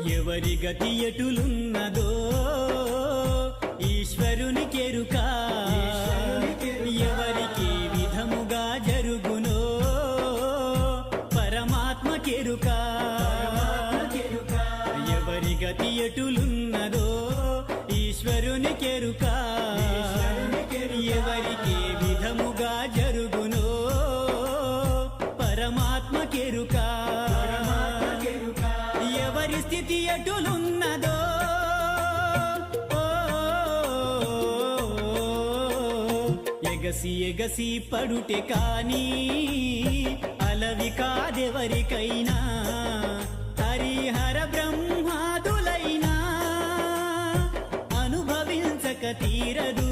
ఎవరి గతి ఎటులున్నదో ఈశ్వరునికెరుక, ఎవరికి విధముగా జరుగునో పరమాత్మకెరుక. ఎవరి గతి ఎటులున్నదో ఈశ్వరునికెరుక, ఎవరికి విధముగా జరుగునో పరమాత్మకెరుక. ఎవరి స్థితి ఎటులున్నదో ఎగసి ఎగసి పడుటే కాని అలవి కాదెవరికైనా, హరిహర బ్రహ్మాదులైనా అనుభవించక తీరదు